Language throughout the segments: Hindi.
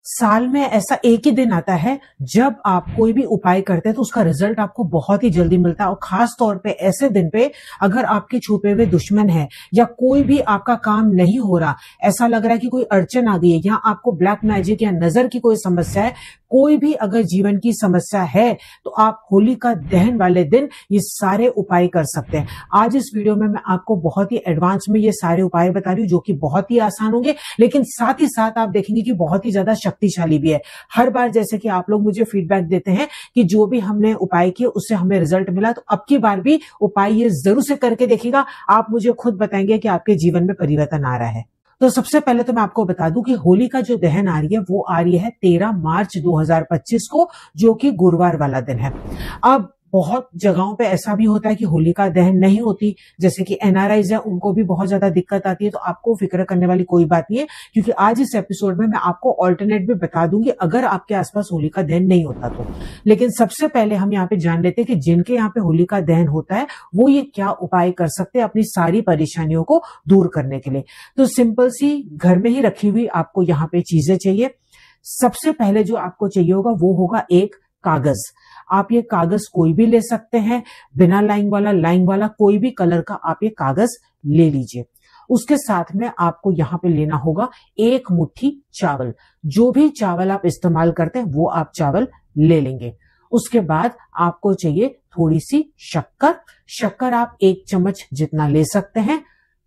साल में ऐसा एक ही दिन आता है जब आप कोई भी उपाय करते हैं तो उसका रिजल्ट आपको बहुत ही जल्दी मिलता है। और खास तौर पे ऐसे दिन पे अगर आपके छुपे हुए दुश्मन है या कोई भी आपका काम नहीं हो रहा, ऐसा लग रहा है कि कोई अड़चन आ गई है या आपको ब्लैक मैजिक या नजर की कोई समस्या है, कोई भी अगर जीवन की समस्या है तो आप होलिका दहन वाले दिन ये सारे उपाय कर सकते हैं। आज इस वीडियो में मैं आपको बहुत ही एडवांस में ये सारे उपाय बता रही हूँ जो कि बहुत ही आसान होंगे, लेकिन साथ ही साथ आप देखेंगे कि बहुत ही ज्यादा शक्तिशाली भी है। हर बार जैसे कि आप लोग मुझे फीडबैक देते हैं कि जो भी हमने उपाय किए उससे हमें रिजल्ट मिला, तो अब की बार भी उपाय ये जरूर से करके देखिएगा। आप मुझे खुद बताएंगे कि आपके जीवन में परिवर्तन आ रहा है। तो सबसे पहले तो मैं आपको बता दूं कि होलिका जो दहन आ रही है वो आ रही है 13 मार्च 2025 को, जो कि गुरुवार वाला दिन है। अब बहुत जगहों पे ऐसा भी होता है कि होलिका दहन नहीं होती, जैसे कि एनआरआईज है, उनको भी बहुत ज्यादा दिक्कत आती है। तो आपको फिक्र करने वाली कोई बात नहीं है, क्योंकि आज इस एपिसोड में मैं आपको ऑल्टरनेट भी बता दूंगी अगर आपके आसपास होलिका दहन नहीं होता तो। लेकिन सबसे पहले हम यहाँ पे जान लेते हैं कि जिनके यहाँ पे होलिका दहन होता है वो ये क्या उपाय कर सकते हैं अपनी सारी परेशानियों को दूर करने के लिए। तो सिंपल सी घर में ही रखी हुई आपको यहाँ पे चीजें चाहिए। सबसे पहले जो आपको चाहिए होगा वो होगा एक कागज। आप ये कागज कोई भी ले सकते हैं, बिना लाइन वाला कोई भी कलर का आप ये कागज ले लीजिए। उसके साथ में आपको यहाँ पे लेना होगा एक मुट्ठी चावल। जो भी चावल आप इस्तेमाल करते हैं वो आप चावल ले लेंगे। उसके बाद आपको चाहिए थोड़ी सी शक्कर आप 1 चम्मच जितना ले सकते हैं।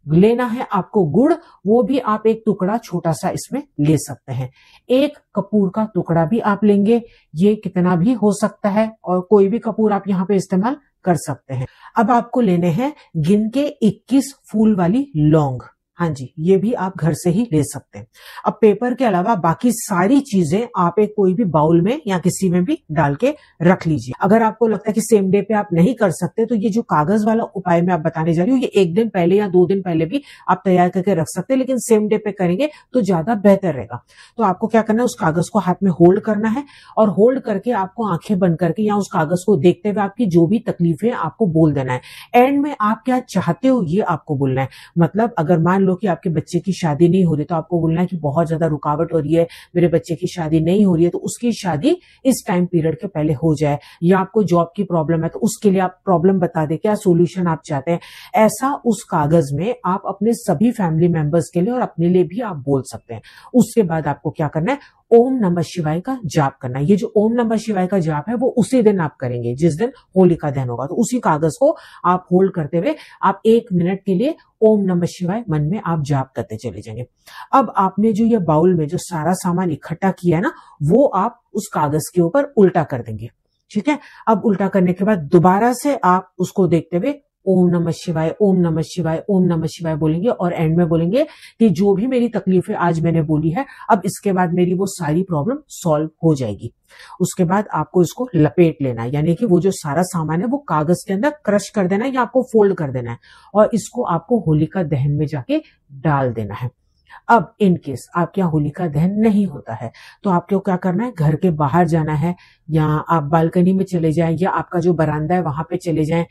लेना है आपको गुड़, वो भी आप एक टुकड़ा छोटा सा इसमें ले सकते हैं। एक कपूर का टुकड़ा भी आप लेंगे, ये कितना भी हो सकता है और कोई भी कपूर आप यहाँ पे इस्तेमाल कर सकते हैं। अब आपको लेने हैं गिन के 21 फूल वाली लौंग। हाँ जी, ये भी आप घर से ही ले सकते हैं। अब पेपर के अलावा बाकी सारी चीजें आप एक कोई भी बाउल में या किसी में भी डाल के रख लीजिए। अगर आपको लगता है कि सेम डे पे आप नहीं कर सकते तो ये जो कागज वाला उपाय मैं आप बताने जा रही हूँ ये 1 दिन पहले या 2 दिन पहले भी आप तैयार करके रख सकते हैं, लेकिन सेम डे पे करेंगे तो ज्यादा बेहतर रहेगा। तो आपको क्या करना है, उस कागज को हाथ में होल्ड करना है और होल्ड करके आपको आंखें बंद करके या उस कागज को देखते हुए आपकी जो भी तकलीफ है आपको बोल देना है। एंड में आप क्या चाहते हो ये आपको बोलना है। मतलब अगर मान लो कि आपके बच्चे की शादी नहीं हो रही तो आपको बोलना है कि बहुत ज्यादा रुकावट हो रही है, मेरे बच्चे की शादी नहीं हो रही है, तो उसकी शादी इस टाइम पीरियड के पहले हो जाए। या आपको जॉब की प्रॉब्लम है तो उसके लिए आप प्रॉब्लम बता दे, क्या सोल्यूशन आप चाहते हैं। ऐसा उस कागज में आप अपने सभी फैमिली मेंबर्स के लिए और अपने लिए भी आप बोल सकते हैं। उसके बाद आपको क्या करना है, ओम नमः शिवाय का जाप करना है। ये जो ओम नमः शिवाय का जाप है वो उसी दिन आप करेंगे जिस दिन होलिका दहन होगा। तो उसी कागज को आप होल्ड करते हुए आप 1 मिनट के लिए ओम नमः शिवाय मन में आप जाप करते चले जाएंगे। अब आपने जो ये बाउल में जो सारा सामान इकट्ठा किया है ना, वो आप उस कागज के ऊपर उल्टा कर देंगे। ठीक है। अब उल्टा करने के बाद दोबारा से आप उसको देखते हुए ओम नमः शिवाय, ओम नमः शिवाय, ओम नमः शिवाय बोलेंगे और एंड में बोलेंगे कि जो भी मेरी तकलीफ है आज मैंने बोली है, अब इसके बाद मेरी वो सारी प्रॉब्लम सॉल्व हो जाएगी। उसके बाद आपको इसको लपेट लेना है, यानी कि वो जो सारा सामान है वो कागज के अंदर क्रश कर देना है या आपको फोल्ड कर देना है और इसको आपको होलिका दहन में जाके डाल देना है। अब इन केस आपके यहाँ होलिका दहन नहीं होता है तो आपको क्या करना है, घर के बाहर जाना है या आप बालकनी में चले जाएं या आपका जो बरामदा है वहां पे चले जाएं।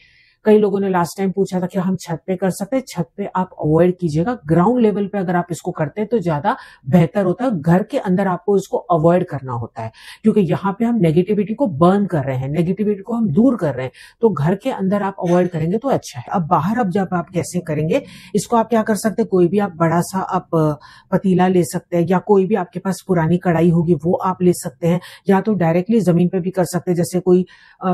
कई लोगों ने लास्ट टाइम पूछा था कि हम छत पे कर सकते हैं। छत पे आप अवॉइड कीजिएगा। ग्राउंड लेवल पे अगर आप इसको करते हैं तो ज्यादा बेहतर होता है। घर के अंदर आपको इसको अवॉइड करना होता है क्योंकि यहाँ पे हम नेगेटिविटी को बर्न कर रहे हैं, नेगेटिविटी को हम दूर कर रहे हैं। तो घर के अंदर आप अवॉइड करेंगे तो अच्छा है। अब बाहर अब जब आप कैसे करेंगे, इसको आप क्या कर सकते हैं, कोई भी आप बड़ा सा आप पतीला ले सकते हैं या कोई भी आपके पास पुरानी कढ़ाई होगी वो आप ले सकते हैं, या तो डायरेक्टली जमीन पे भी कर सकते हैं। जैसे कोई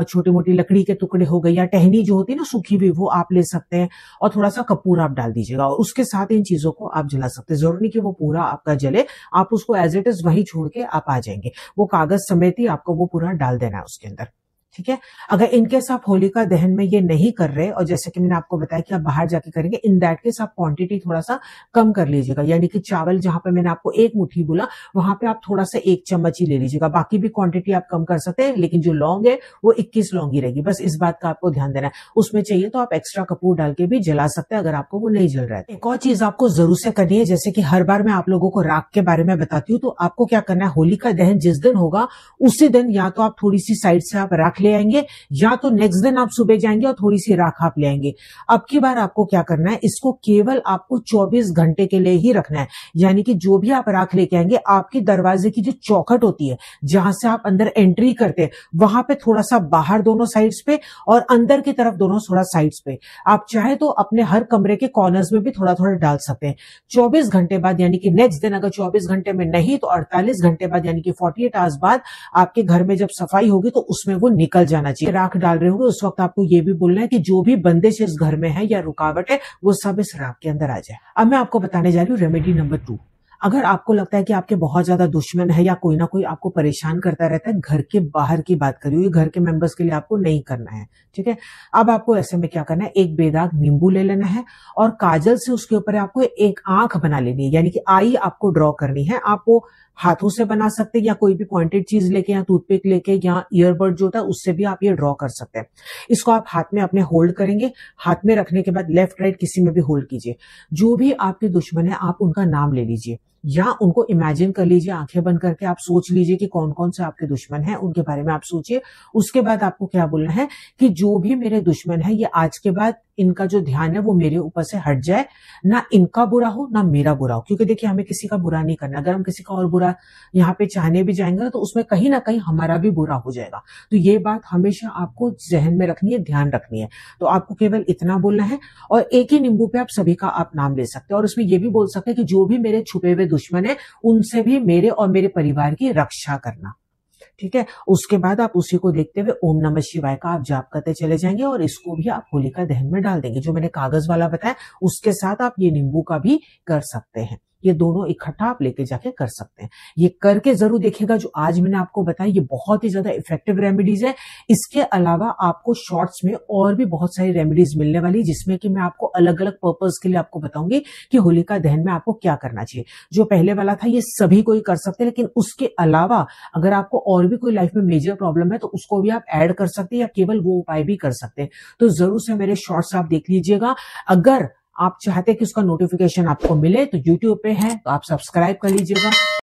छोटी मोटी लकड़ी के टुकड़े हो गए या टहनी जो होती है ना सूखी भी, वो आप ले सकते हैं और थोड़ा सा कपूर आप डाल दीजिएगा और उसके साथ इन चीजों को आप जला सकते हैं। जरूरी नहीं कि वो पूरा आपका जले, आप उसको एज इट इज वहीं छोड़ के आप आ जाएंगे। वो कागज समेत ही आपको वो पूरा डाल देना है उसके अंदर। ठीक है। अगर इनकेस आप होलिका दहन में ये नहीं कर रहे और जैसे कि मैंने आपको बताया कि आप बाहर जाके करेंगे, इन दैट केस आप क्वांटिटी थोड़ा सा कम कर लीजिएगा। यानी कि चावल जहां पे मैंने आपको 1 मुट्ठी बोला वहां पे आप थोड़ा सा 1 चम्मच ही ले लीजिएगा। बाकी भी क्वांटिटी आप कम कर सकते हैं, लेकिन जो लौंग है वो 21 लौंग ही रहेगी। बस इस बात का आपको ध्यान देना है। उसमें चाहिए तो आप एक्स्ट्रा कपूर डाल के भी जला सकते हैं अगर आपको वो नहीं जल रहा है। एक और चीज आपको जरूर से करनी है, जैसे कि हर बार मैं आप लोगों को राख के बारे में बताती हूँ, तो आपको क्या करना है, होलिका दहन जिस दिन होगा उसी दिन या तो आप थोड़ी सी साइड से आप राख ले आएंगे, या तो नेक्स्ट दिन आप सुबह जाएंगे और थोड़ी सी राख आप ले आएंगे। अब की बार आपको क्या करना है, इसको केवल आपको 24 घंटे के लिए ही रखना है। यानी कि जो भी आप राख लेके आएंगे, आपकी दरवाजे की जो चौखट होती है जहां से आप अंदर एंट्री करते हैं, वहां पे थोड़ा सा बाहर दोनों साइड्स पे और अंदर की तरफ दोनों थोड़ा साइड्स पे, आप चाहे तो अपने हर कमरे के कॉर्नर्स में भी थोड़ा थोड़ा डाल सकते हैं। 24 घंटे बाद यानी कि नेक्स्ट दिन अगर 24 घंटे में नहीं तो 48 घंटे बाद यानी कि 48 आवर्स बाद आपके घर में जब सफाई होगी तो उसमें वो निकल जाना चाहिए। राख डाल रहे होंगे उस वक्त आपको ये भी बोलना है कि जो भी बंदिश इस घर में है या रुकावट है वो सब इस राख के अंदर आ जाए। अब मैं आपको बताने जा रही हूँ रेमेडी नंबर 2। अगर आपको लगता है कि आपके बहुत ज्यादा दुश्मन है या कोई ना कोई आपको परेशान करता रहता है, घर के बाहर की बात करी हुई, घर के मेंबर्स के लिए आपको नहीं करना है, ठीक है। अब आपको ऐसे में क्या करना है, एक बेदाग नींबू ले लेना है और काजल से उसके ऊपर आपको एक आंख बना लेनी है, यानी कि आई आपको ड्रॉ करनी है। आप वो हाथों से बना सकते हैं या कोई भी पॉइंटेड चीज लेके या टूथपिक लेके या ईयरबड जो होता है उससे भी आप ये ड्रॉ कर सकते हैं। इसको आप हाथ में अपने होल्ड करेंगे, हाथ में रखने के बाद लेफ्ट राइट किसी में भी होल्ड कीजिए। जो भी आपके दुश्मन है आप उनका नाम ले लीजिए या उनको इमेजिन कर लीजिए, आंखें बंद करके आप सोच लीजिए कि कौन कौन से आपके दुश्मन हैं, उनके बारे में आप सोचिए। उसके बाद आपको क्या बोलना है कि जो भी मेरे दुश्मन है ये आज के बाद इनका जो ध्यान है वो मेरे ऊपर से हट जाए, ना इनका बुरा हो ना मेरा बुरा हो। क्योंकि देखिए हमें किसी का बुरा नहीं करना, अगर हम किसी का और बुरा यहाँ पे चाहने भी जाएंगे तो उसमें कहीं ना कहीं हमारा भी बुरा हो जाएगा। तो ये बात हमेशा आपको जहन में रखनी है, ध्यान रखनी है। तो आपको केवल इतना बोलना है और एक ही नींबू पे आप सभी का आप नाम ले सकते हैं और उसमें ये भी बोल सकते हैं कि जो भी मेरे छुपे हुए दुश्मन है उनसे भी मेरे और मेरे परिवार की रक्षा करना, ठीक है। उसके बाद आप उसी को देखते हुए ओम नमः शिवाय का आप जाप करते चले जाएंगे और इसको भी आप होलिका दहन में डाल देंगे। जो मैंने कागज वाला बताया उसके साथ आप ये नींबू का भी कर सकते हैं। ये दोनों इकट्ठा आप लेके जाके कर सकते हैं। ये करके जरूर देखिएगा, जो आज मैंने आपको बताया ये बहुत ही ज्यादा इफेक्टिव रेमेडीज है। इसके अलावा आपको शॉर्ट्स में और भी बहुत सारी रेमेडीज मिलने वाली, जिसमें कि मैं आपको अलग अलग पर्पस के लिए आपको बताऊंगी कि होलिका दहन में आपको क्या करना चाहिए। जो पहले वाला था ये सभी कोई कर सकते हैं, लेकिन उसके अलावा अगर आपको और भी कोई लाइफ में मेजर प्रॉब्लम है तो उसको भी आप ऐड कर सकते हैं या केवल वो उपाय भी कर सकते हैं। तो जरूर से मेरे शॉर्ट्स आप देख लीजिएगा। अगर आप चाहते हैं कि उसका नोटिफिकेशन आपको मिले तो YouTube पे है तो आप सब्सक्राइब कर लीजिएगा।